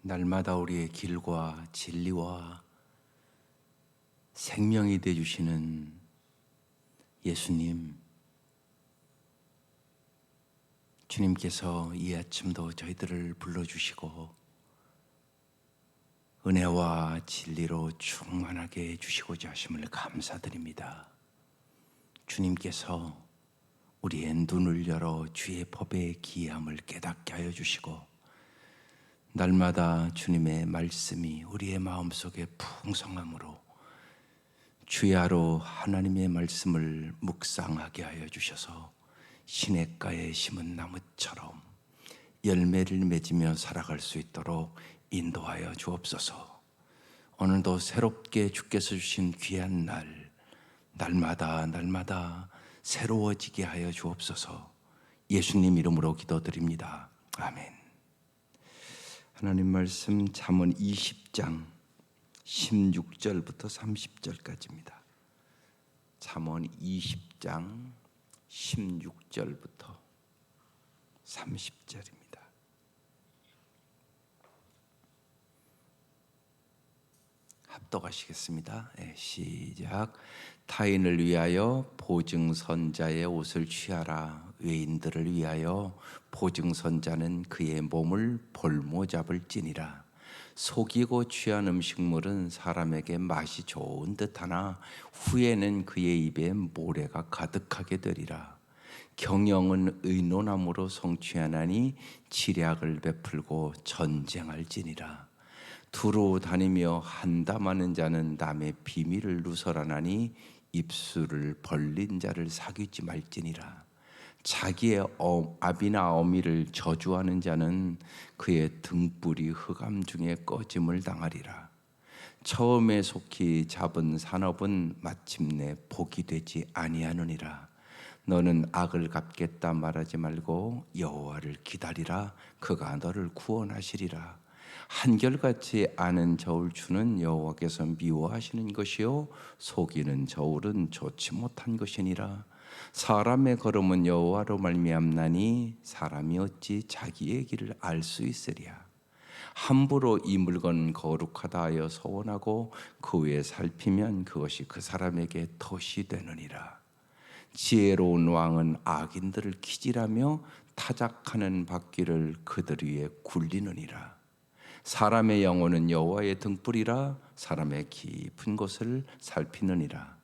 날마다 우리의 길과 진리와 생명이 되어주시는 예수님, 주님께서 이 아침도 저희들을 불러주시고 은혜와 진리로 충만하게 해주시고자 하심을 감사드립니다. 주님께서 우리의 눈을 열어 주의 법의 기이함을 깨닫게 하여 주시고 날마다 주님의 말씀이 우리의 마음속에 풍성함으로 주야로 하나님의 말씀을 묵상하게 하여 주셔서 시냇가에 심은 나무처럼 열매를 맺으며 살아갈 수 있도록 인도하여 주옵소서. 오늘도 새롭게 주께서 주신 귀한 날마다 새로워지게 하여 주옵소서. 예수님 이름으로 기도드립니다. 아멘. 하나님 말씀 잠언 20장 16절부터 30절까지입니다. 잠언 20장 16절부터 30절입니다. 합독하시겠습니다. 시작. 타인을 위하여 보증선자의 옷을 취하라. 외인들을 위하여 보증선자는 그의 몸을 볼모잡을지니라. 속이고 취한 음식물은 사람에게 맛이 좋은 듯하나 후에는 그의 입에 모래가 가득하게 되리라. 경영은 의논함으로 성취하나니 지략을 베풀고 전쟁할지니라. 두루 다니며 한담하는 자는 남의 비밀을 누설하나니 입술을 벌린 자를 사귀지 말지니라. 자기의 아비나 어미를 저주하는 자는 그의 등불이 흑암 중에 꺼짐을 당하리라. 처음에 속히 잡은 산업은 마침내 복이 되지 아니하느니라. 너는 악을 갚겠다 말하지 말고 여호와를 기다리라. 그가 너를 구원하시리라. 한결같이 아는 저울추는 여호와께서 미워하시는 것이요 속이는 저울은 좋지 못한 것이니라. 사람의 걸음은 여호와로 말미암나니 사람이 어찌 자기의 길을 알 수 있으랴. 함부로 이 물건 거룩하다 하여 서원하고 그 위에 살피면 그것이 그 사람에게 덫이 되느니라. 지혜로운 왕은 악인들을 기질하며 타작하는 바퀴를 그들 위에 굴리느니라. 사람의 영혼은 여호와의 등불이라. 사람의 깊은 곳을 살피느니라.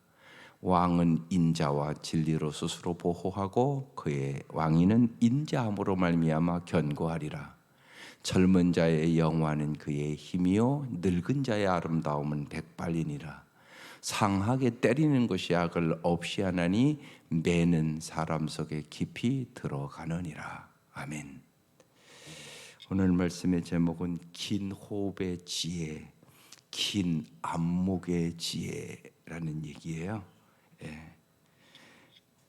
왕은 인자와 진리로 스스로 보호하고 그의 왕위는 인자함으로 말미암아 견고하리라. 젊은 자의 영화는 그의 힘이요 늙은 자의 아름다움은 백발이니라. 상하게 때리는 것이 악을 없이 하나니 매는 사람 속에 깊이 들어가느니라. 아멘. 오늘 말씀의 제목은 긴 호흡의 지혜, 긴 안목의 지혜라는 얘기예요.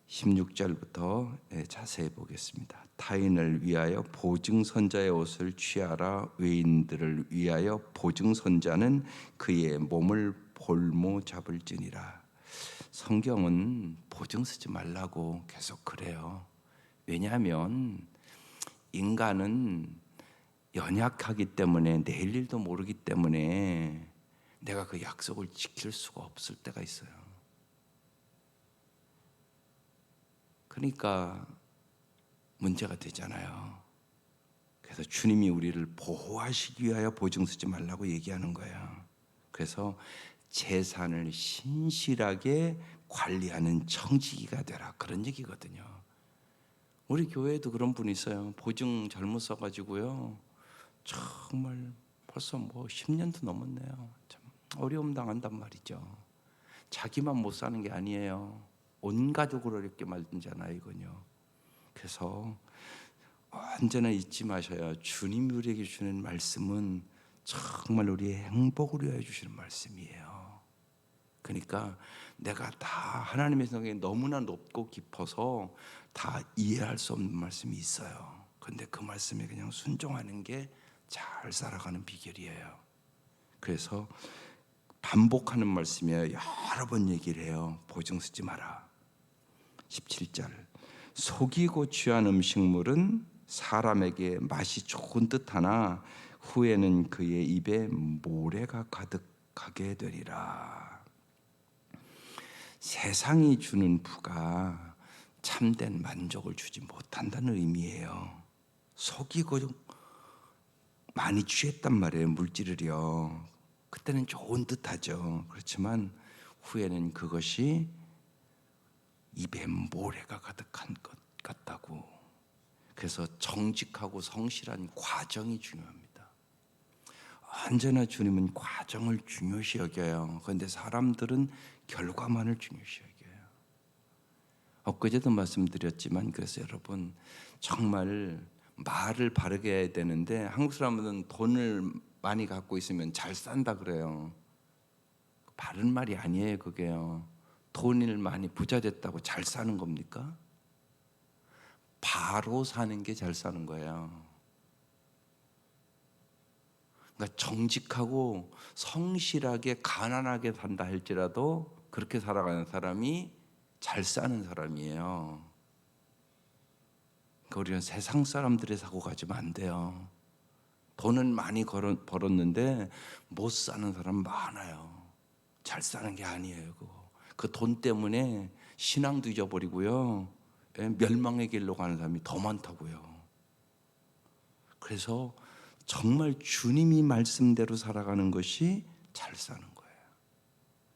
16절부터 자세히 보겠습니다. 타인을 위하여 보증선자의 옷을 취하라. 외인들을 위하여 보증선자는 그의 몸을 볼모 잡을지니라. 성경은 보증 쓰지 말라고 계속 그래요. 왜냐하면 인간은 연약하기 때문에 내일 일도 모르기 때문에 내가 그 약속을 지킬 수가 없을 때가 있어요. 그러니까 문제가 되잖아요. 그래서 주님이 우리를 보호하시기 위하여 보증 쓰지 말라고 얘기하는 거예요. 그래서 재산을 신실하게 관리하는 청지기가 되라, 그런 얘기거든요. 우리 교회에도 그런 분이 있어요. 보증 잘못 써가지고요, 정말 벌써 10년도 넘었네요. 참 어려움 당한단 말이죠. 자기만 못 사는 게 아니에요. 온 가족을 어렵게 만들잖아요, 이건요. 그래서 언제나 잊지 마셔야 주님이 우리에게 주는 말씀은 정말 우리의 행복을 위하여 주시는 말씀이에요. 그러니까 내가 다 하나님의 생각이 너무나 높고 깊어서 다 이해할 수 없는 말씀이 있어요. 근데 그 말씀에 그냥 순종하는 게 잘 살아가는 비결이에요. 그래서 반복하는 말씀이에요. 여러 번 얘기를 해요. 보증 쓰지 마라. 17절. 속이고 취한 음식물은 사람에게 맛이 좋은 듯하나 후에는 그의 입에 모래가 가득하게 되리라. 세상이 주는 부가 참된 만족을 주지 못한다는 의미예요. 속이고 많이 취했단 말이에요. 물질을요. 그때는 좋은 듯하죠. 그렇지만 후에는 그것이 입에 모래가 가득한 것 같다고. 그래서 정직하고 성실한 과정이 중요합니다. 언제나 주님은 과정을 중요시 여겨요. 그런데 사람들은 결과만을 중요시 여겨요. 엊그제도 말씀드렸지만, 그래서 여러분 정말 말을 바르게 해야 되는데, 한국 사람들은 돈을 많이 갖고 있으면 잘 산다 그래요. 바른 말이 아니에요. 그게요. 돈을 많이 부자 됐다고 잘 사는 겁니까? 바로 사는 게 잘 사는 거예요. 그러니까 정직하고 성실하게 가난하게 산다 할지라도 그렇게 살아가는 사람이 잘 사는 사람이에요. 그러니까 우리는 세상 사람들의 사고 가지면 안 돼요. 돈은 많이 벌었는데 못 사는 사람 많아요. 잘 사는 게 아니에요. 그 돈 때문에 신앙도 잊어버리고요. 멸망의 길로 가는 사람이 더 많다고요. 그래서 정말 주님이 말씀대로 살아가는 것이 잘 사는 거예요.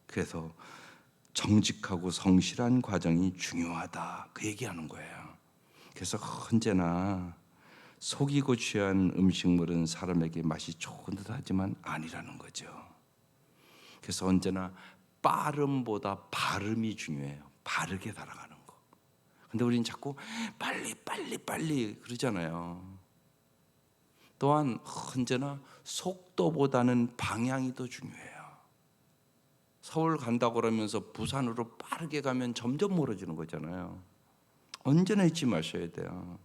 그래서 정직하고 성실한 과정이 중요하다, 그 얘기하는 거예요. 그래서 언제나 속이고 취한 음식물은 사람에게 맛이 좋은 듯하지만 아니라는 거죠. 그래서 언제나 빠름보다 발음이 중요해요. 바르게 살아가는 거. 근데 우리는 자꾸 빨리 그러잖아요. 또한 언제나 속도보다는 방향이 더 중요해요. 서울 간다고 그러면서 부산으로 빠르게 가면 점점 멀어지는 거잖아요. 언제나 잊지 마셔야 돼요.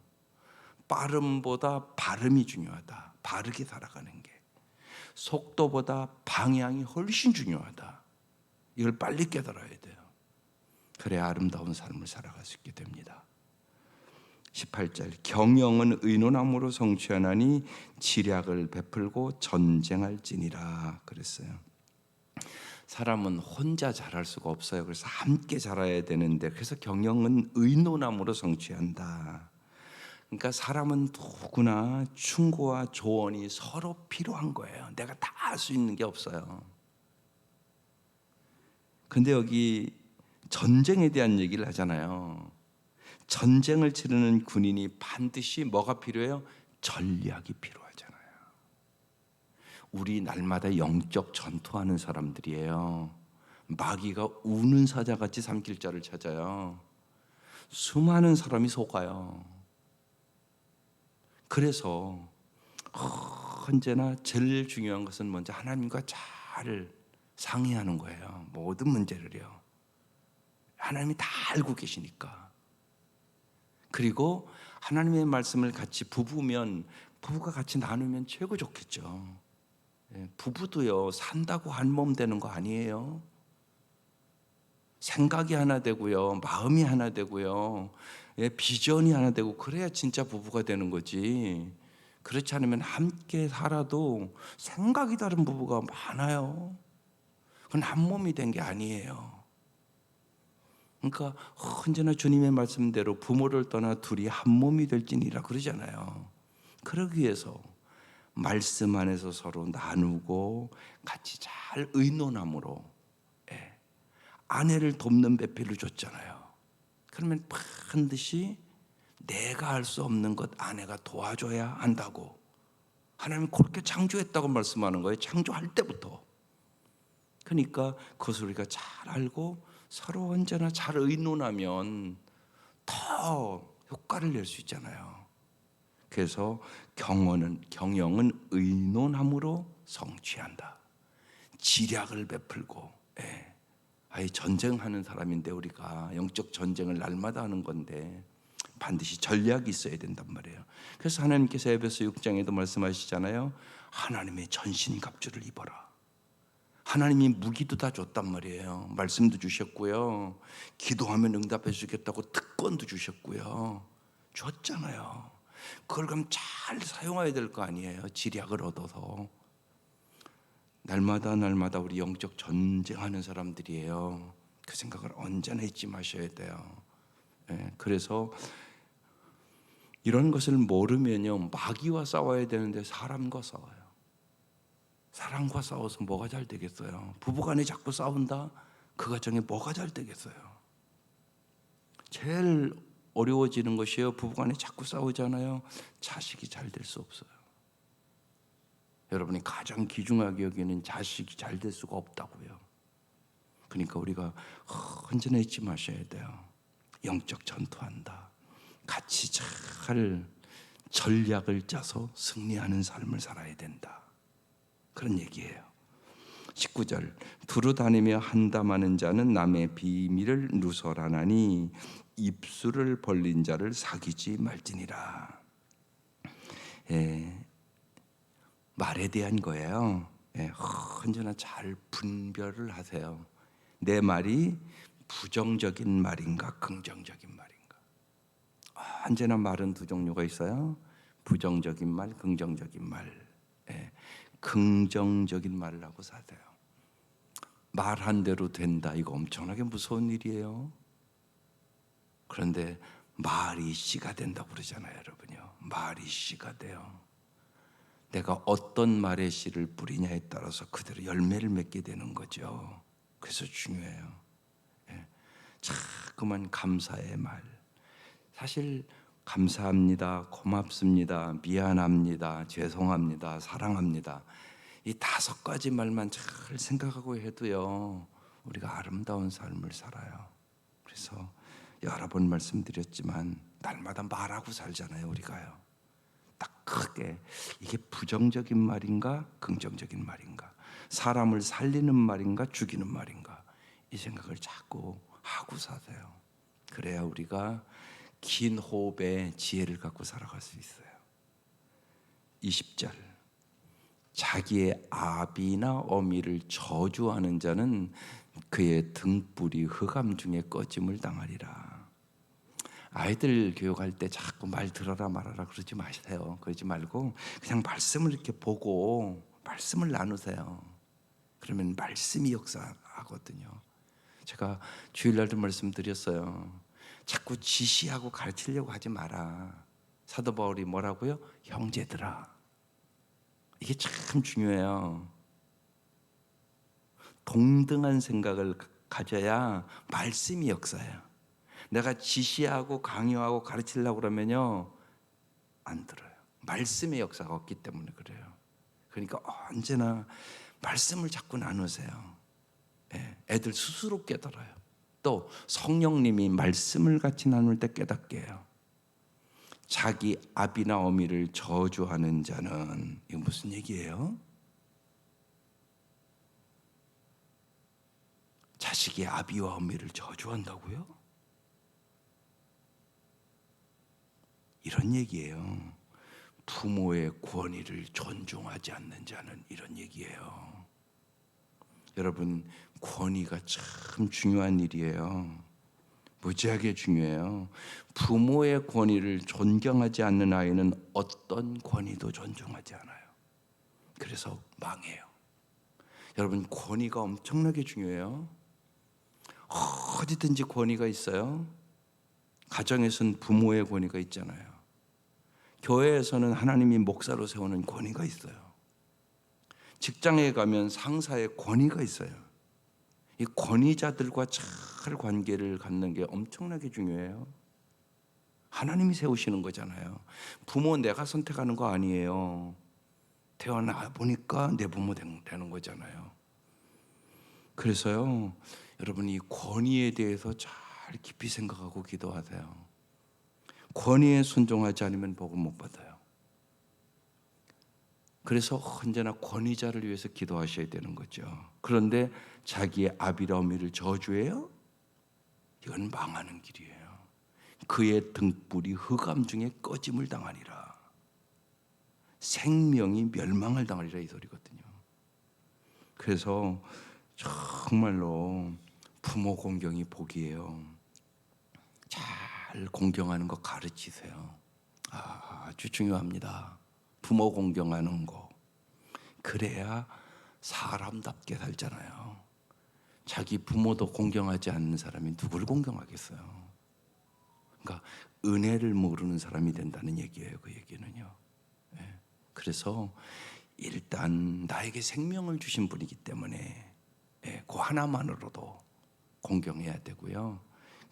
빠름보다 발음이 중요하다. 바르게 살아가는 게. 속도보다 방향이 훨씬 중요하다. 이걸 빨리 깨달아야 돼요. 그래야 아름다운 삶을 살아갈 수 있게 됩니다. 18절, 경영은 의논함으로 성취하나니 지략을 베풀고 전쟁할지니라 그랬어요. 사람은 혼자 잘할 수가 없어요. 그래서 함께 잘해야 되는데, 그래서 경영은 의논함으로 성취한다. 그러니까 사람은 누구나 충고와 조언이 서로 필요한 거예요. 내가 다 할 수 있는 게 없어요. 근데 여기 전쟁에 대한 얘기를 하잖아요. 전쟁을 치르는 군인이 반드시 뭐가 필요해요? 전략이 필요하잖아요. 우리 날마다 영적 전투하는 사람들이에요. 마귀가 우는 사자같이 삼킬자를 찾아요. 수많은 사람이 속아요. 그래서 언제나 제일 중요한 것은 먼저 하나님과 잘 상의하는 거예요. 모든 문제를요. 하나님이 다 알고 계시니까. 그리고 하나님의 말씀을 같이 부부가 같이 나누면 최고 좋겠죠. 부부도요, 산다고 한 몸 되는 거 아니에요. 생각이 하나 되고요, 마음이 하나 되고요, 비전이 하나 되고, 그래야 진짜 부부가 되는 거지. 그렇지 않으면 함께 살아도 생각이 다른 부부가 많아요. 그건 한 몸이 된 게 아니에요. 그러니까 언제나 주님의 말씀대로 부모를 떠나 둘이 한 몸이 될지니라 그러잖아요. 그러기 위해서 말씀 안에서 서로 나누고 같이 잘 의논함으로, 아내를 돕는 배필을 줬잖아요. 그러면 반드시 내가 할 수 없는 것 아내가 도와줘야 한다고. 하나님은 그렇게 창조했다고 말씀하는 거예요. 창조할 때부터. 그러니까 그것을 우리가 잘 알고 서로 언제나 잘 의논하면 더 효과를 낼 수 있잖아요. 그래서 경영은 의논함으로 성취한다. 지략을 베풀고, 아예 전쟁하는 사람인데, 우리가 영적 전쟁을 날마다 하는 건데 반드시 전략이 있어야 된단 말이에요. 그래서 하나님께서 에베소 6장에도 말씀하시잖아요. 하나님의 전신갑주를 입어라. 하나님이 무기도 다 줬단 말이에요. 말씀도 주셨고요, 기도하면 응답해 주겠다고 특권도 주셨고요, 줬잖아요. 그걸 그럼 잘 사용해야 될 거 아니에요. 지략을 얻어서. 날마다 우리 영적 전쟁하는 사람들이에요. 그 생각을 언제나 잊지 마셔야 돼요. 그래서 이런 것을 모르면요, 마귀와 싸워야 되는데 사람과 싸워요. 사람과 싸워서 뭐가 잘 되겠어요? 부부간에 자꾸 싸운다? 그 가정에 뭐가 잘 되겠어요? 제일 어려워지는 것이에요. 부부간에 자꾸 싸우잖아요. 자식이 잘 될 수 없어요. 여러분이 가장 귀중하게 여기는 자식이 잘 될 수가 없다고요. 그러니까 우리가 언제나 잊지 마셔야 돼요. 영적 전투한다. 같이 잘 전략을 짜서 승리하는 삶을 살아야 된다. 그런 얘기예요. 19절 두루 다니며 한담하는 자는 남의 비밀을 누설하나니 입술을 벌린 자를 사귀지 말지니라. 말에 대한 거예요. 언제나 잘 분별을 하세요. 내 말이 부정적인 말인가 긍정적인 말인가. 언제나 말은 두 종류가 있어요. 부정적인 말, 긍정적인 말. 긍정적인 말을 하고 사세요. 말한 대로 된다. 이거 엄청나게 무서운 일이에요. 그런데 말이 씨가 된다고 그러잖아요, 여러분요. 말이 씨가 돼요. 내가 어떤 말의 씨를 뿌리냐에 따라서 그대로 열매를 맺게 되는 거죠. 그래서 중요해요. 자꾸만 감사의 말. 사실 감사합니다, 고맙습니다, 미안합니다, 죄송합니다, 사랑합니다. 이 5가지 말만 잘 생각하고 해도요, 우리가 아름다운 삶을 살아요. 그래서 여러 번 말씀드렸지만 날마다 말하고 살잖아요, 우리가요. 딱 크게 이게 부정적인 말인가 긍정적인 말인가, 사람을 살리는 말인가 죽이는 말인가, 이 생각을 자꾸 하고 사세요. 그래야 우리가 긴 호흡에 지혜를 갖고 살아갈 수 있어요. 20절 자기의 아비나 어미를 저주하는 자는 그의 등불이 흑암 중에 꺼짐을 당하리라. 아이들 교육할 때 자꾸 말 들어라 말아라 그러지 마세요. 그러지 말고 그냥 말씀을 이렇게 보고 말씀을 나누세요. 그러면 말씀이 역사하거든요. 제가 주일날도 말씀드렸어요. 자꾸 지시하고 가르치려고 하지 마라. 사도 바울이 뭐라고요? 형제들아. 이게 참 중요해요. 동등한 생각을 가져야 말씀이 역사해요. 내가 지시하고 강요하고 가르치려고 그러면요, 안 들어요. 말씀의 역사가 없기 때문에 그래요. 그러니까 언제나 말씀을 자꾸 나누세요. 애들 스스로 깨달아요. 또 성령님이 말씀을 같이 나눌 때 깨닫게 해요. 자기 아비나 어미를 저주하는 자는, 이거 무슨 얘기예요? 자식이 아비와 어미를 저주한다고요? 이런 얘기예요. 부모의 권위를 존중하지 않는 자는, 이런 얘기예요. 여러분, 권위가 참 중요한 일이에요. 무지하게 중요해요. 부모의 권위를 존경하지 않는 아이는 어떤 권위도 존중하지 않아요. 그래서 망해요. 여러분, 권위가 엄청나게 중요해요. 어디든지 권위가 있어요. 가정에서는 부모의 권위가 있잖아요. 교회에서는 하나님이 목사로 세우는 권위가 있어요. 직장에 가면 상사의 권위가 있어요. 이 권위자들과 잘 관계를 갖는 게 엄청나게 중요해요. 하나님이 세우시는 거잖아요. 부모 내가 선택하는 거 아니에요. 태어나 보니까 내 부모 되는 거잖아요. 그래서요, 여러분, 이 권위에 대해서 잘 깊이 생각하고 기도하세요. 권위에 순종하지 않으면 복을 못 받아요. 그래서 언제나 권위자를 위해서 기도하셔야 되는 거죠. 그런데 자기의 아비라 어미를 저주해요? 이건 망하는 길이에요. 그의 등불이 흑암 중에 꺼짐을 당하리라. 생명이 멸망을 당하리라, 이 소리거든요. 그래서 정말로 부모 공경이 복이에요. 잘 공경하는 거 가르치세요. 아주 중요합니다. 부모 공경하는 거. 그래야 사람답게 살잖아요. 자기 부모도 공경하지 않는 사람이 누구를 공경하겠어요? 그러니까 은혜를 모르는 사람이 된다는 얘기예요. 그 얘기는요. 예. 그래서 일단 나에게 생명을 주신 분이기 때문에 그 하나만으로도 공경해야 되고요.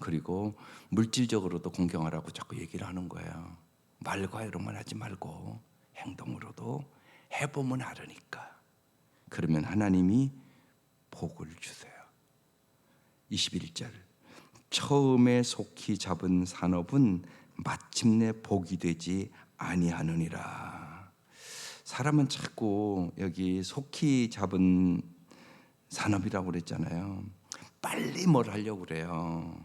그리고 물질적으로도 공경하라고 자꾸 얘기를 하는 거예요. 말과 이런만 하지 말고 행동으로도 해보면 알으니까. 그러면 하나님이 복을 주세요. 21절. 처음에 속히 잡은 산업은 마침내 복이 되지 아니하느니라. 사람은 자꾸 여기 속히 잡은 산업이라고 그랬잖아요. 빨리 뭘 하려고 그래요.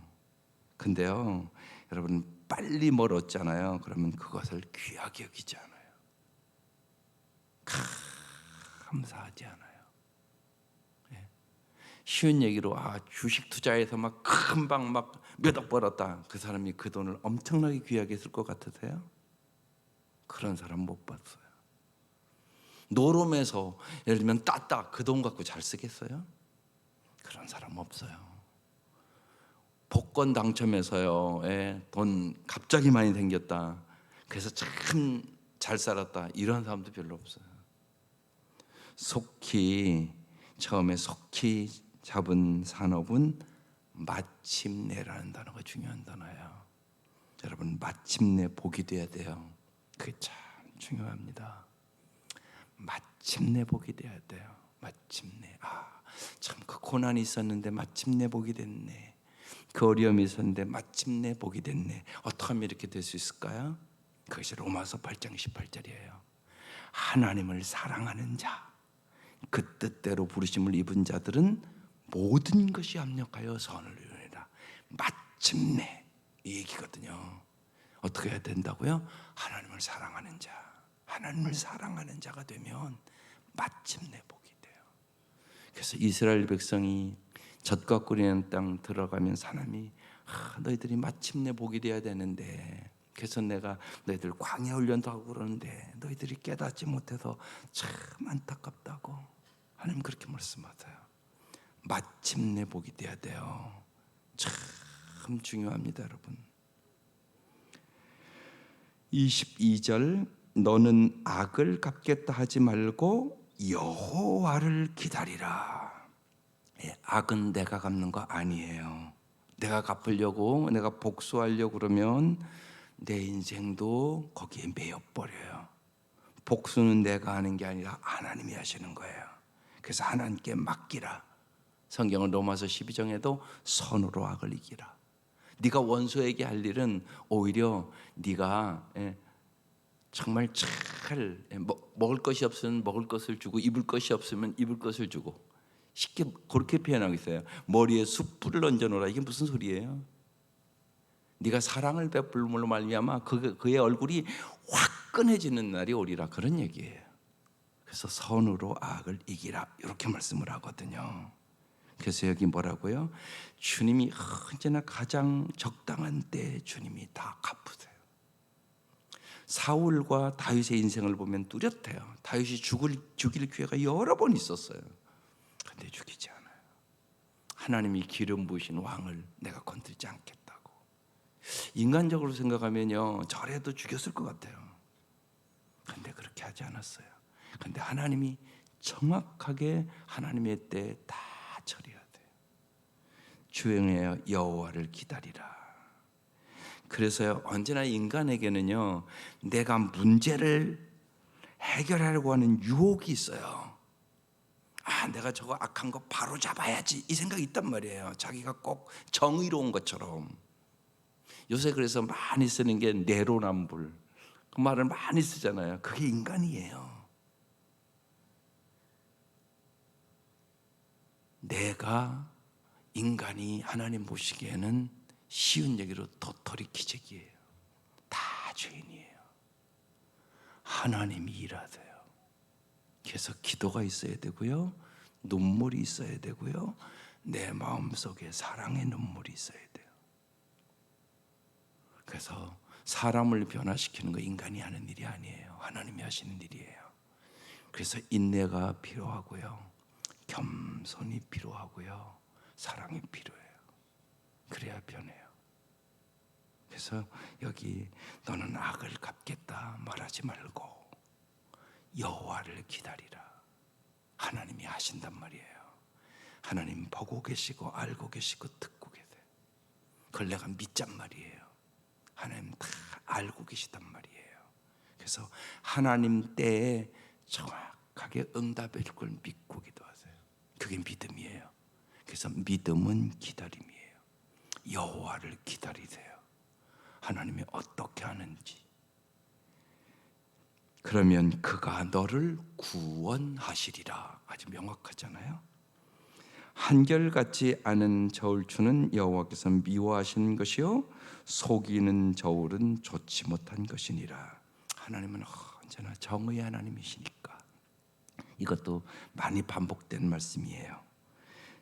근데요, 여러분 빨리 뭘 얻잖아요. 그러면 그것을 귀하게 여기지 않아요. 감사하지 않아요. 쉬운 얘기로 주식 투자해서 막 금방 막 몇 억 벌었다. 그 사람이 그 돈을 엄청나게 귀하게 쓸 것 같으세요? 그런 사람 못 봤어요. 노름에서 예를 들면 땄다. 그 돈 갖고 잘 쓰겠어요? 그런 사람 없어요. 복권 당첨해서요, 돈 갑자기 많이 생겼다. 그래서 참 잘 살았다. 이런 사람도 별로 없어요. 처음에 속히 잡은 산업은 마침내라는 단어가 중요한 단어예요. 여러분 마침내 복이 돼야 돼요. 그게 참 중요합니다. 마침내 복이 돼야 돼요. 마침내. 참 그 고난이 있었는데 마침내 복이 됐네. 그 어려움이 있었는데 마침내 복이 됐네. 어떻게 하면 이렇게 될 수 있을까요? 그것이 로마서 8장 18절이에요. 하나님을 사랑하는 자, 그 뜻대로 부르심을 입은 자들은 모든 것이 합력하여 선을 이루리라. 마침내 이 얘기거든요. 어떻게 해야 된다고요? 하나님을 사랑하는 자, 하나님을 사랑하는 자가 되면 마침내 복이 돼요. 그래서 이스라엘 백성이 젖과 꿀이는 땅 들어가면 하나님이 너희들이 마침내 복이 돼야 되는데, 그래서 내가 너희들 광야 훈련도 하고 그러는데 너희들이 깨닫지 못해서 참 안타깝다고 하나님 그렇게 말씀하세요. 마침내 복이 돼야 돼요. 참 중요합니다, 여러분. 22절. 너는 악을 갚겠다 하지 말고 여호와를 기다리라. 악은 내가 갚는 거 아니에요. 내가 갚으려고, 내가 복수하려고 그러면 내 인생도 거기에 매여버려요. 복수는 내가 하는 게 아니라 하나님이 하시는 거예요. 그래서 하나님께 맡기라. 성경은 로마서 12장에도 선으로 악을 이기라. 네가 원수에게 할 일은 오히려 네가 정말 잘 먹을 것이 없으면 먹을 것을 주고, 입을 것이 없으면 입을 것을 주고, 쉽게 그렇게 표현하고 있어요. 머리에 숯불을 얹어놓으라. 이게 무슨 소리예요? 네가 사랑을 베풀므로 말미암아 그의 얼굴이 화끈해지는 날이 오리라, 그런 얘기예요. 그래서 선으로 악을 이기라, 이렇게 말씀을 하거든요. 그래서 여기 뭐라고요? 주님이 언제나 가장 적당한 때에 주님이 다 갚으세요. 사울과 다윗의 인생을 보면 뚜렷해요. 다윗이 죽일 기회가 여러 번 있었어요. 근데 죽이지 않아요. 하나님이 기름 부으신 왕을 내가 건들지 않겠다고. 인간적으로 생각하면요, 저래도 죽였을 것 같아요. 근데 그렇게 하지 않았어요. 근데 하나님이 정확하게 하나님의 때에 다 처리해야 돼요. 주행하여 여호와를 기다리라. 그래서요, 언제나 인간에게는요, 내가 문제를 해결하려고 하는 유혹이 있어요. 내가 저거 악한 거 바로 잡아야지, 이 생각이 있단 말이에요. 자기가 꼭 정의로운 것처럼. 요새 그래서 많이 쓰는 게 내로남불, 그 말을 많이 쓰잖아요. 그게 인간이에요. 내가 인간이 하나님 보시기에는 쉬운 얘기로 도토리 기적이에요. 다 죄인이에요. 하나님이 일하세요. 그래서 기도가 있어야 되고요, 눈물이 있어야 되고요, 내 마음속에 사랑의 눈물이 있어야 돼요. 그래서 사람을 변화시키는 거 인간이 하는 일이 아니에요. 하나님이 하시는 일이에요. 그래서 인내가 필요하고요, 겸손이 필요하고요, 사랑이 필요해요. 그래야 변해요. 그래서 여기 너는 악을 갚겠다 말하지 말고 여호와를 기다리라. 하나님이 하신단 말이에요. 하나님 보고 계시고 알고 계시고 듣고 계세요. 그걸 내가 믿잔 말이에요. 하나님 다 알고 계시단 말이에요. 그래서 하나님 때에 정확하게 응답해 줄 걸 믿고 기도하세요. 그게 믿음이에요. 그래서 믿음은 기다림이에요. 여호와를 기다리세요. 하나님이 어떻게 하는지. 그러면 그가 너를 구원하시리라. 아주 명확하잖아요. 한결같지 않은 저울추는 여호와께서 미워하시는 것이요 속이는 저울은 좋지 못한 것이니라. 하나님은 언제나 정의의 하나님이시니까. 이것도 많이 반복된 말씀이에요.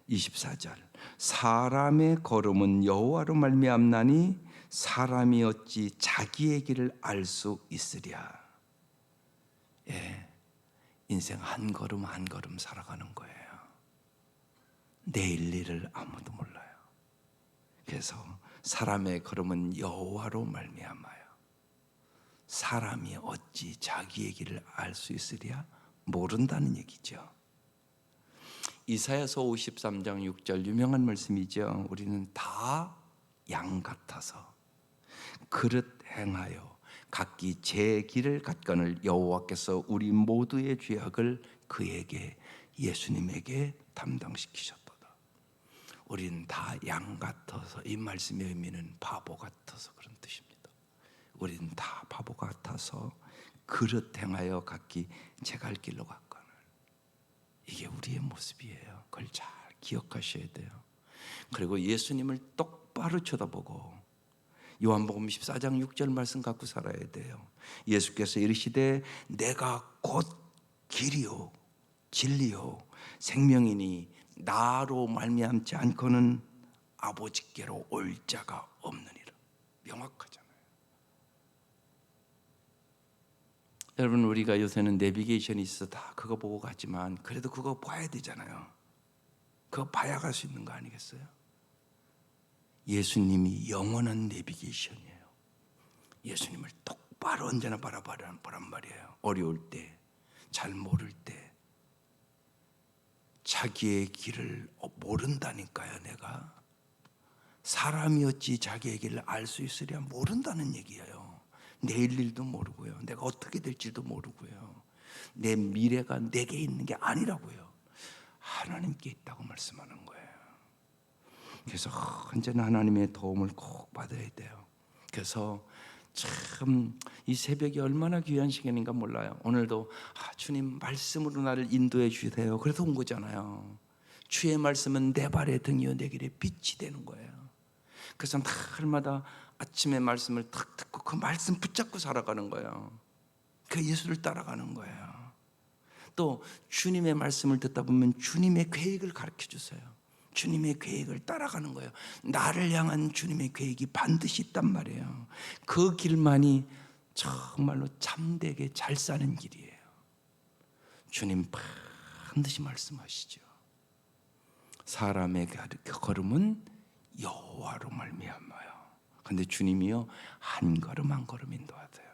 24절 사람의 걸음은 여호와로 말미암나니 사람이 어찌 자기의 길을 알 수 있으랴. 예, 인생 한 걸음 한 걸음 살아가는 거예요. 내일 일을 아무도 몰라요. 그래서 사람의 걸음은 여호와로 말미암아요. 사람이 어찌 자기의 길을 알 수 있으랴? 모른다는 얘기죠. 이사야서 53장 6절 유명한 말씀이죠. 우리는 다 양 같아서 그릇 행하여 각기 제 길을 갔거늘 여호와께서 우리 모두의 죄악을 그에게 예수님에게 담당시키셨도다. 우리는 다 양 같아서, 이 말씀의 의미는 바보 같아서 그런 뜻입니다. 우리는 다 바보 같아서 그릇 행하여 각기 제 갈 길로 갔거늘. 이게 우리의 모습이에요. 그걸 잘 기억하셔야 돼요. 그리고 예수님을 똑바로 쳐다보고 요한복음 14장 6절 말씀 갖고 살아야 돼요. 예수께서 이르시되 내가 곧 길이요 진리요 생명이니 나로 말미암지 않고는 아버지께로 올 자가 없느니라. 명확하잖아요. 여러분, 우리가 요새는 내비게이션이 있어 다 그거 보고 가지만 그래도 그거 봐야 되잖아요. 그거 봐야 갈 수 있는 거 아니겠어요? 예수님이 영원한 내비게이션이에요. 예수님을 똑바로 언제나 바라보란 말이에요. 어려울 때, 잘 모를 때, 자기의 길을 모른다니까요. 내가 사람이 어찌 자기의 길을 알 수 있으랴? 모른다는 얘기예요. 내일 일도 모르고요, 내가 어떻게 될지도 모르고요, 내 미래가 내게 있는 게 아니라고요. 하나님께 있다고 말씀하는 거예요. 그래서 언제나 하나님의 도움을 꼭 받아야 돼요. 그래서 참 이 새벽이 얼마나 귀한 시간인가 몰라요. 오늘도 주님 말씀으로 나를 인도해 주세요. 그래서 온 거잖아요. 주의 말씀은 내 발의 등이요 내 길에 빛이 되는 거예요. 그래서 날마다 아침에 말씀을 탁 듣고 그 말씀 붙잡고 살아가는 거예요. 그 예수를 따라가는 거예요. 또 주님의 말씀을 듣다 보면 주님의 계획을 가르쳐 주세요. 주님의 계획을 따라가는 거예요. 나를 향한 주님의 계획이 반드시 있단 말이에요. 그 길만이 정말로 참되게 잘 사는 길이에요. 주님 반드시 말씀하시죠. 사람의 걸음은 여호와로 말미암아요. 그런데 주님이요 한 걸음 한 걸음 인도하세요.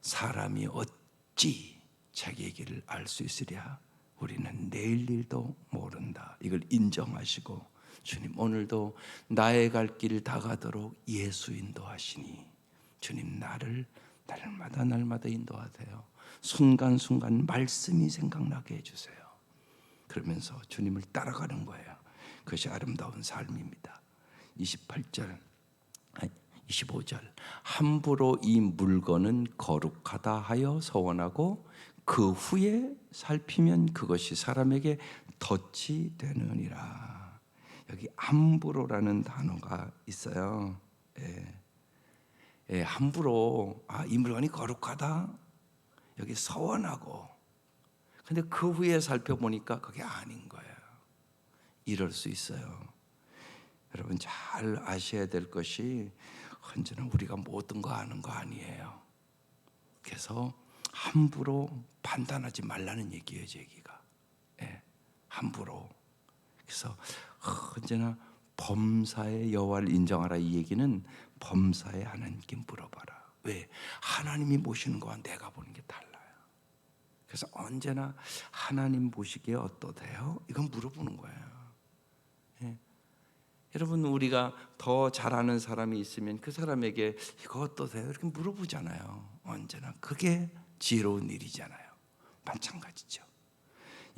사람이 어찌 자기의 길을 알 수 있으랴? 우리는 내일 일도 모른다. 이걸 인정하시고 주님 오늘도 나의 갈 길 다 가도록 예수 인도하시니 주님 나를 날마다 인도하세요. 순간순간 말씀이 생각나게 해주세요. 그러면서 주님을 따라가는 거예요. 그것이 아름다운 삶입니다. 28절 25절 함부로 이 물건은 거룩하다 하여 서원하고 그 후에 살피면 그것이 사람에게 덫이 되느니라. 여기 함부로라는 단어가 있어요. 함부로 이 물건이 거룩하다 여기 서원하고, 근데 그 후에 살펴보니까 그게 아닌 거예요. 이럴 수 있어요. 여러분 잘 아셔야 될 것이 언제나 우리가 모든 거 아는 거 아니에요. 그래서 함부로 판단하지 말라는 얘기예요, 제 얘기가. 예, 함부로. 그래서 언제나 범사의 여호와를 인정하라, 이 얘기는 범사의 하나님께 물어봐라. 왜? 하나님이 보시는 거와 내가 보는 게 달라요. 그래서 언제나 하나님 보시기에 어떠세요? 이건 물어보는 거예요. 예. 여러분, 우리가 더 잘 아는 사람이 있으면 그 사람에게 이거 어떠세요? 이렇게 물어보잖아요. 언제나 그게 지혜로운 일이잖아요. 마찬가지죠.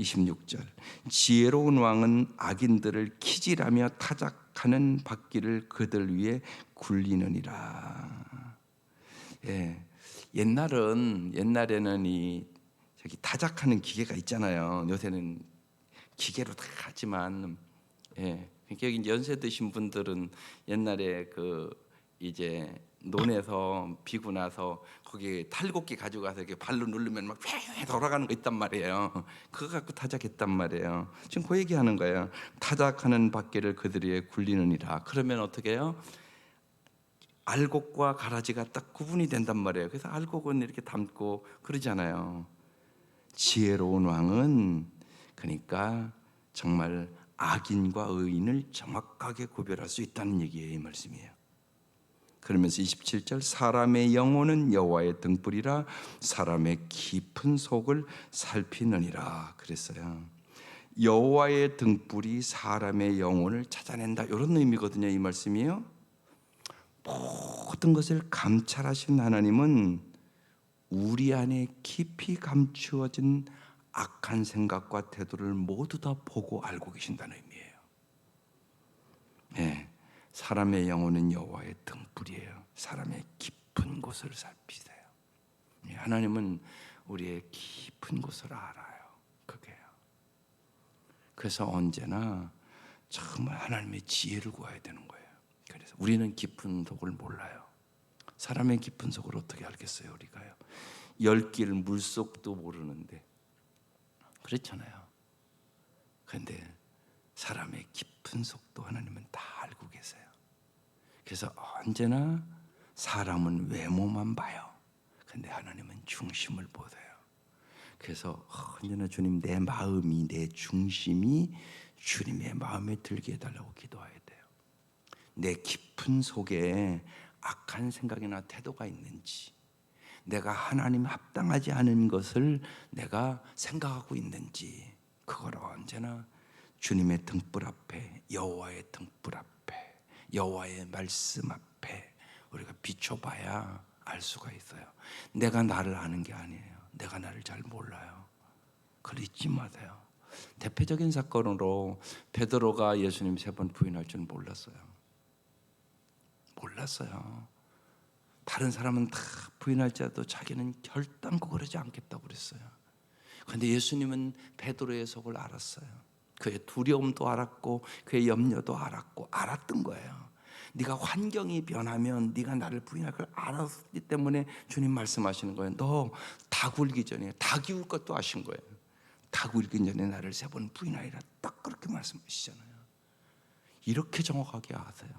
26절, 지혜로운 왕은 악인들을 키질하며 타작하는 바퀴를 그들 위에 굴리느니라. 예, 옛날에는 이 저기 타작하는 기계가 있잖아요. 요새는 기계로 다 하지만, 예, 그러니까 여기 연세 드신 분들은 옛날에 그 이제 논에서 비고 나서 거기 탈곡기 가지고 가서 이렇게 발로 누르면 막 휘 돌아가는 거 있단 말이에요. 그거 갖고 타작했단 말이에요. 지금 그 얘기하는 거예요. 타작하는 바퀴를 그들이 굴리느니라. 그러면 어떻게 해요? 알곡과 가라지가 딱 구분이 된단 말이에요. 그래서 알곡은 이렇게 담고 그러잖아요. 지혜로운 왕은 그러니까 정말 악인과 의인을 정확하게 구별할 수 있다는 얘기예요, 이 말씀이에요. 그러면서 27절, 사람의 영혼은 여호와의 등불이라 사람의 깊은 속을 살피느니라 그랬어요. 여호와의 등불이 사람의 영혼을 찾아낸다, 이런 의미거든요, 이 말씀이요. 모든 것을 감찰하신 하나님은 우리 안에 깊이 감추어진 악한 생각과 태도를 모두 다 보고 알고 계신다는 의미예요. 네, 사람의 영혼은 여호와의 등불이에요. 사람의 깊은 곳을 살피세요. 하나님은 우리의 깊은 곳을 알아요. 그게요. 그래서 언제나 정말 하나님의 지혜를 구해야 되는 거예요. 그래서 우리는 깊은 속을 몰라요. 사람의 깊은 속을 어떻게 알겠어요, 우리가요? 열길 물속도 모르는데, 그렇잖아요. 그런데 사람의 깊은 속도 하나님은 다 알고 계세요. 그래서 언제나 사람은 외모만 봐요. 그런데 하나님은 중심을 보세요. 그래서 언제나 주님, 내 마음이, 내 중심이 주님의 마음에 들게 해달라고 기도해야 돼요. 내 깊은 속에 악한 생각이나 태도가 있는지, 내가 하나님 합당하지 않은 것을 내가 생각하고 있는지, 그걸 언제나 주님의 등불 앞에, 여호와의 등불 앞에, 여호와의 말씀 앞에 우리가 비춰봐야 알 수가 있어요. 내가 나를 아는 게 아니에요. 내가 나를 잘 몰라요. 그걸 잊지 마세요. 대표적인 사건으로 베드로가 예수님 3번 부인할 줄 몰랐어요. 다른 사람은 다 부인할지라도 자기는 결단코 그러지 않겠다고 그랬어요. 그런데 예수님은 베드로의 속을 알았어요. 그의 두려움도 알았고 그의 염려도 알았고 알았던 거예요. 네가 환경이 변하면 네가 나를 부인할 걸 알았기 때문에 주님 말씀하시는 거예요. 너 닭 울기 전에, 닭이 울 것도 아신 거예요. 닭 울기 전에 나를 3번 부인하리라, 딱 그렇게 말씀하시잖아요. 이렇게 정확하게 아세요.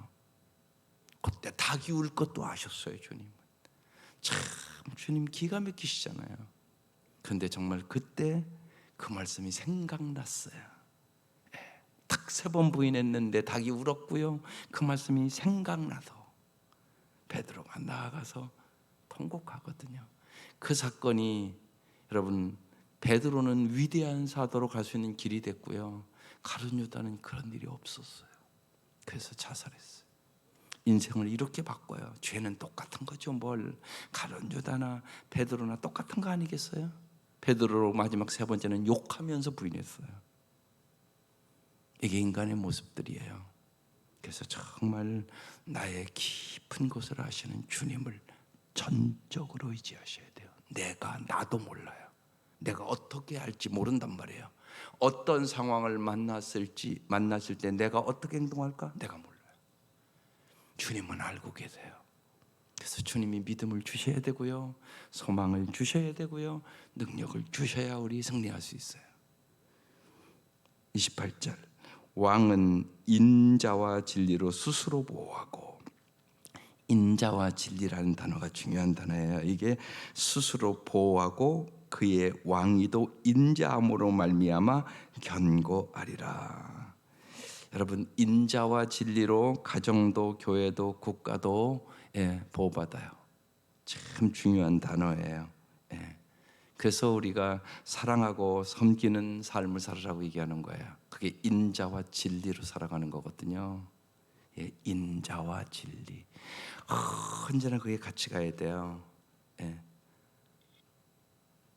그때 닭이 울 것도 아셨어요, 주님은. 참 주님 기가 막히시잖아요. 그런데 정말 그때 그 말씀이 생각났어요. 딱 3번 부인했는데 닭이 울었고요. 그 말씀이 생각나서 베드로가 나아가서 통곡하거든요. 그 사건이, 여러분, 베드로는 위대한 사도로 갈 수 있는 길이 됐고요. 가룟 유다는 그런 일이 없었어요. 그래서 자살했어요. 인생을 이렇게 바꿔요. 죄는 똑같은 거죠. 뭘 가룟 유다나 베드로나 똑같은 거 아니겠어요? 베드로 마지막 3번째는 욕하면서 부인했어요. 이게 인간의 모습들이에요. 그래서 정말 나의 깊은 곳을 아시는 주님을 전적으로 의지하셔야 돼요. 나도 몰라요. 내가 어떻게 할지 모른단 말이에요. 어떤 상황을 만났을 때 내가 어떻게 행동할까? 내가 몰라요. 주님은 알고 계세요. 그래서 주님이 믿음을 주셔야 되고요, 소망을 주셔야 되고요, 능력을 주셔야 우리 승리할 수 있어요. 28절, 왕은 인자와 진리로 스스로 보호하고 인자와 진리라는 단어가 중요한 단어예요. 이게 스스로 보호하고 그의 왕위도 인자함으로 말미암아 견고하리라. 여러분, 인자와 진리로 가정도 교회도 국가도 보호받아요. 참 중요한 단어예요. 그래서 우리가 사랑하고 섬기는 삶을 살으라고 얘기하는 거예요. 그게 인자와 진리로 살아가는 거거든요. 인자와 진리. 언제나 그게 같이 가야 돼요.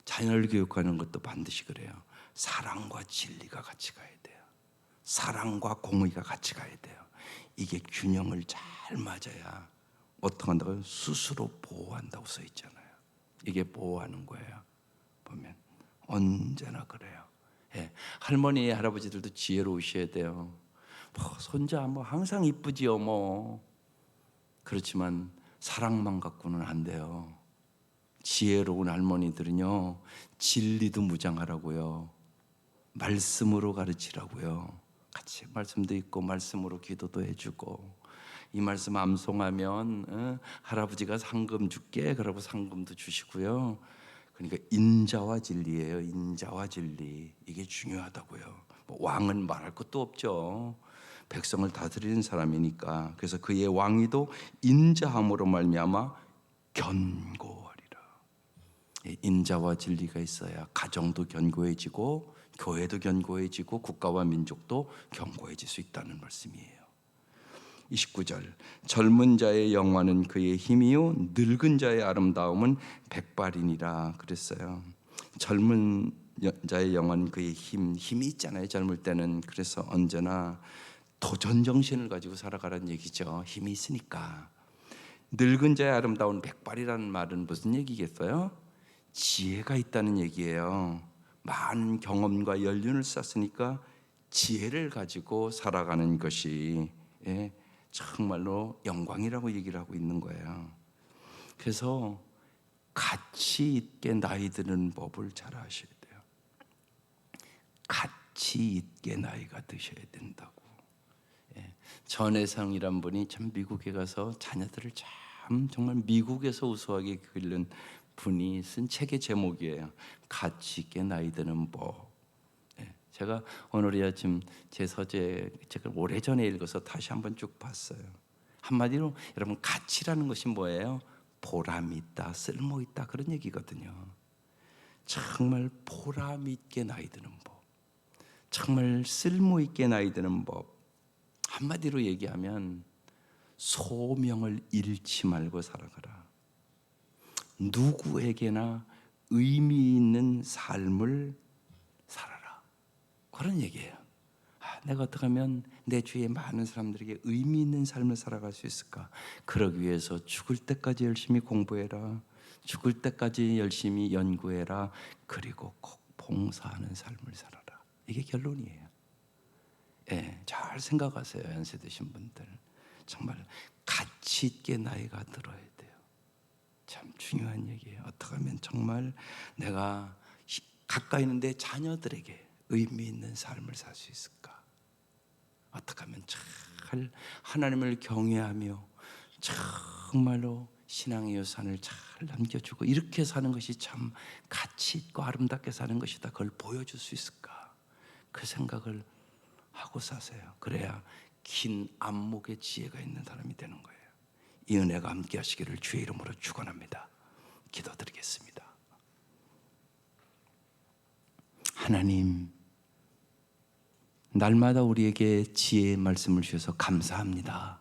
자녀를 교육하는 것도 반드시 그래요. 사랑과 진리가 같이 가야 돼요. 사랑과 공의가 같이 가야 돼요. 이게 균형을 잘 맞아야 어떻게 한다고요? 스스로 보호한다고 써 있잖아요. 이게 보호하는 거예요. 보면 언제나 그래요. 할머니, 할아버지들도 지혜로우셔야 돼요. 손자 항상 이쁘지요 뭐. 그렇지만 사랑만 갖고는 안 돼요. 지혜로운 할머니들은요, 진리도 무장하라고요, 말씀으로 가르치라고요. 같이 말씀도 있고 말씀으로 기도도 해주고, 이 말씀 암송하면 할아버지가 상금 줄게 그러고 상금도 주시고요. 그러니까 인자와 진리예요. 인자와 진리, 이게 중요하다고요. 왕은 말할 것도 없죠. 백성을 다스리는 사람이니까. 그래서 그의 왕위도 인자함으로 말미암아 견고하리라. 인자와 진리가 있어야 가정도 견고해지고 교회도 견고해지고 국가와 민족도 견고해질 수 있다는 말씀이에요. 29절, 젊은 자의 영화는 그의 힘이요 늙은 자의 아름다움은 백발이니라 그랬어요. 젊은 자의 영화는 그의 힘이 있잖아요. 젊을 때는. 그래서 언제나 도전 정신을 가지고 살아가라는 얘기죠. 힘이 있으니까. 늙은 자의 아름다운 백발이라는 말은 무슨 얘기겠어요? 지혜가 있다는 얘기예요. 많은 경험과 연륜을 쌓았으니까 지혜를 가지고 살아가는 것이 정말로 영광이라고 얘기를 하고 있는 거예요. 그래서 가치 있게 나이 드는 법을 잘 아셔야 돼요. 가치 있게 나이가 드셔야 된다고. 전혜성이란 분이 참 미국에 가서 자녀들을 참 정말 미국에서 우수하게 기른 분이 쓴 책의 제목이에요. 가치 있게 나이 드는 법. 제가 오늘 아침 제 서재 책을 오래전에 읽어서 다시 한번 쭉 봤어요. 한마디로 여러분, 가치라는 것이 뭐예요? 보람 있다, 쓸모 있다, 그런 얘기거든요. 정말 보람 있게 나이 드는 법, 정말 쓸모 있게 나이 드는 법. 한마디로 얘기하면 소명을 잃지 말고 살아가라. 누구에게나 의미 있는 삶을 살아라, 그런 얘기예요. 내가 어떻게 하면 내 주위에 많은 사람들에게 의미 있는 삶을 살아갈 수 있을까? 그러기 위해서 죽을 때까지 열심히 공부해라. 죽을 때까지 열심히 연구해라. 그리고 꼭 봉사하는 삶을 살아라. 이게 결론이에요. 잘 생각하세요. 연세 드신 분들. 정말 가치 있게 나이가 들어야 돼요. 참 중요한 얘기예요. 어떻게 하면 정말 내가 가까이 있는 내 자녀들에게 의미 있는 삶을 살 수 있을까? 어떻게 하면 잘 하나님을 경외하며 정말로 신앙의 유산을 잘 남겨주고 이렇게 사는 것이 참 가치 있고 아름답게 사는 것이다, 그걸 보여줄 수 있을까? 그 생각을 하고 사세요. 그래야 긴 안목의 지혜가 있는 사람이 되는 거예요. 이 은혜가 함께 하시기를 주의 이름으로 축원합니다. 기도드리겠습니다. 하나님, 날마다 우리에게 지혜의 말씀을 주셔서 감사합니다.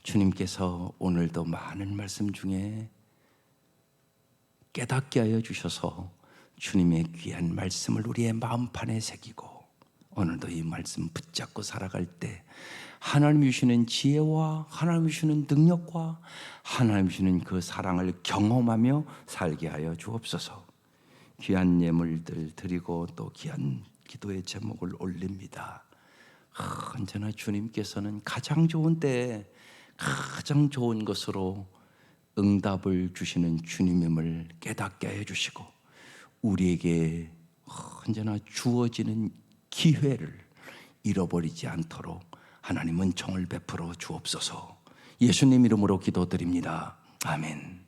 주님께서 오늘도 많은 말씀 중에 깨닫게 하여 주셔서 주님의 귀한 말씀을 우리의 마음판에 새기고 오늘도 이 말씀 붙잡고 살아갈 때 하나님 주시는 지혜와 하나님 주시는 능력과 하나님 주시는 그 사랑을 경험하며 살게 하여 주옵소서. 귀한 예물들 드리고 또 귀한 기도의 제목을 올립니다. 언제나 주님께서는 가장 좋은 때에 가장 좋은 것으로 응답을 주시는 주님임을 깨닫게 해주시고 우리에게 언제나 주어지는 기회를 잃어버리지 않도록 하나님 은총을 베풀어 주옵소서. 예수님 이름으로 기도드립니다. 아멘.